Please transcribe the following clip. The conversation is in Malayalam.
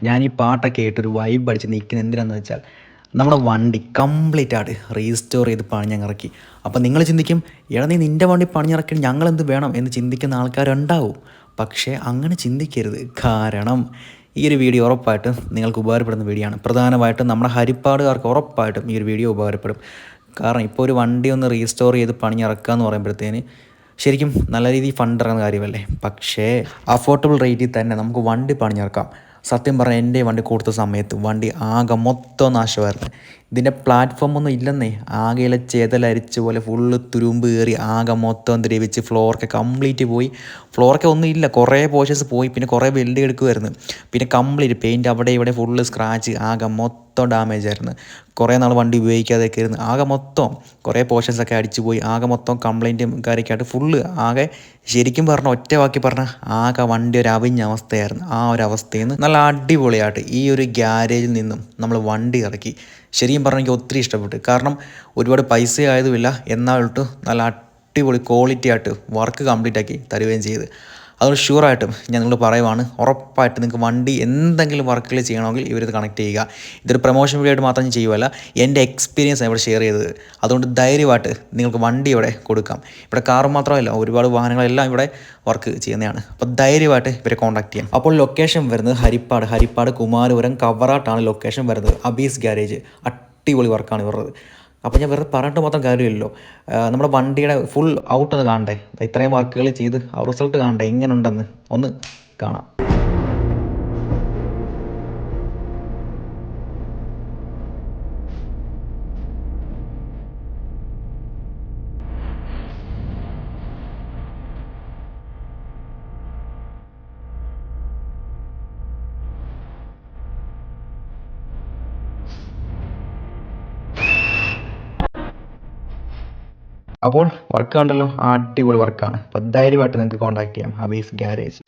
ഞാൻ ഈ പാട്ടൊക്കെ കേട്ടൊരു വൈബ് അടിച്ച് നിൽക്കുന്നത് എന്തിനാന്ന് വെച്ചാൽ നമ്മുടെ വണ്ടി കംപ്ലീറ്റ് ആയിട്ട് റീസ്റ്റോർ ചെയ്ത് പണിഞ്ഞിറക്കി. അപ്പോൾ നിങ്ങൾ ചിന്തിക്കും, എടാ നീ നിൻ്റെ വണ്ടി പണിഞ്ഞിറക്കി ഞങ്ങളെന്ത് വേണം എന്ന് ചിന്തിക്കുന്ന ആൾക്കാരുണ്ടാവും. പക്ഷേ അങ്ങനെ ചിന്തിക്കരുത്. കാരണം ഈ ഒരു വീഡിയോ ഉറപ്പായിട്ടും നിങ്ങൾക്ക് ഉപകാരപ്പെടുന്ന വീഡിയോ ആണ്. പ്രധാനമായിട്ടും നമ്മുടെ ഹരിപ്പാടുകാർക്ക് ഉറപ്പായിട്ടും ഈ ഒരു വീഡിയോ ഉപകാരപ്പെടും. കാരണം ഇപ്പോൾ ഒരു വണ്ടി ഒന്ന് റീസ്റ്റോർ ചെയ്ത് പണിഞ്ഞിറക്കുക എന്ന് പറയുമ്പോഴത്തേന് ശരിക്കും നല്ല രീതിയിൽ ഫണ്ട് ഇറങ്ങുന്ന കാര്യമല്ലേ. പക്ഷേ അഫോർഡബിൾ റേറ്റിൽ തന്നെ നമുക്ക് വണ്ടി പണിഞ്ഞിറക്കാം. സത്യം പറഞ്ഞാൽ എൻ്റെ വണ്ടി കൊടുത്ത സമയത്ത് വണ്ടി ആകെ മൊത്തം നാശമായിരുന്നു. ഇതിൻ്റെ പ്ലാറ്റ്ഫോം ഒന്നും ഇല്ലെന്നേ. ആകെയിലെ ചേതലരിച്ച പോലെ ഫുള്ള് തുരുമ്പ് കയറി ആകെ മൊത്തം ദ്രവിച്ച് ഫ്ലോറൊക്കെ കംപ്ലീറ്റ് പോയി. ഫ്ലോറൊക്കെ ഒന്നും ഇല്ല, കുറേ പോർഷൻസ് പോയി. പിന്നെ കുറേ വെൽഡ് എടുക്കുമായിരുന്നു. പിന്നെ കംപ്ലീറ്റ് പെയിൻറ്റ് അവിടെ ഇവിടെ ഫുള്ള് സ്ക്രാച്ച്, ആകെ മൊത്തം ഡാമേജ് ആയിരുന്നു. കുറേ നാൾ വണ്ടി ഉപയോഗിക്കാതെയൊക്കെ ഇരുന്ന് ആകെ മൊത്തം കുറേ പോർഷൻസൊക്കെ അടിച്ചു പോയി. ആകെ മൊത്തം കംപ്ലൈൻറ്റും കാര്യമൊക്കെ ആയിട്ട് ഫുള്ള് ആകെ ശരിക്കും പറഞ്ഞാൽ ഒറ്റ വാക്കി പറഞ്ഞാൽ ആകെ വണ്ടി ഒരു അവിഞ്ഞ അവസ്ഥയായിരുന്നു. ആ ഒരു അവസ്ഥയിൽ നിന്ന് നല്ല അടിപൊളിയായിട്ട് ഈ ഒരു ഗ്യാരേജിൽ നിന്നും നമ്മൾ വണ്ടി ഇറക്കി. ശരിക്കും പറഞ്ഞാൽ എനിക്ക് ഒത്തിരി ഇഷ്ടപ്പെട്ടു. കാരണം ഒരുപാട് പൈസ ആയതുമില്ല, എന്നാലിട്ട് നല്ല അടിപൊളി ക്വാളിറ്റി ആയിട്ട് വർക്ക് കംപ്ലീറ്റ് ആക്കി തരുകയും ചെയ്ത്. അതുകൊണ്ട് ഷുവറായിട്ടും ഞാൻ നിങ്ങളോട് പറയുവാണ്, ഉറപ്പായിട്ട് നിങ്ങൾക്ക് വണ്ടി എന്തെങ്കിലും വർക്കുകൾ ചെയ്യണമെങ്കിൽ ഇവരിത് കണക്ട് ചെയ്യുക. ഇതൊരു പ്രൊമോഷൻ വീഡിയോ ആയിട്ട് മാത്രം ചെയ്യുമല്ല, എൻ്റെ എക്സ്പീരിയൻസ് ഇവിടെ ഷെയർ ചെയ്തത്. അതുകൊണ്ട് ധൈര്യമായിട്ട് നിങ്ങൾക്ക് വണ്ടി ഇവിടെ കൊടുക്കാം. ഇവിടെ കാർ മാത്രമല്ല, ഒരുപാട് വാഹനങ്ങളെല്ലാം ഇവിടെ വർക്ക് ചെയ്യുന്നതാണ്. അപ്പോൾ ധൈര്യമായിട്ട് ഇവരെ കോൺടാക്ട് ചെയ്യാം. അപ്പോൾ ലൊക്കേഷൻ വരുന്നത് ഹരിപ്പാട് കുമാരപുരം കവറാട്ടാണ് ലൊക്കേഷൻ വരുന്നത്. അബീസ് ഗ്യാരേജ്. അടിപൊളി വർക്കാണ് ഇവരുള്ളത്. അപ്പോൾ ഞാൻ വെറുതെ പറഞ്ഞിട്ട് മാത്രം കാര്യമില്ലല്ലോ. നമ്മുടെ വണ്ടിയുടെ ഫുൾ ഔട്ട് ഒന്ന് കാണണ്ടേ. ഇത്രയും വർക്കുകൾ ചെയ്ത് ആ റിസൾട്ട് കാണണ്ടേ എങ്ങനെ ഉണ്ടെന്ന് ഒന്ന് കാണാം. അപ്പോൾ വർക്ക് കണ്ടല്ലോ, അടിപൊളി വർക്കാണ്. അപ്പോൾ ധൈര്യമായിട്ട് നിങ്ങൾക്ക് കോൺടാക്ട് ചെയ്യാം അബീസ് ഗ്യാരേജ്.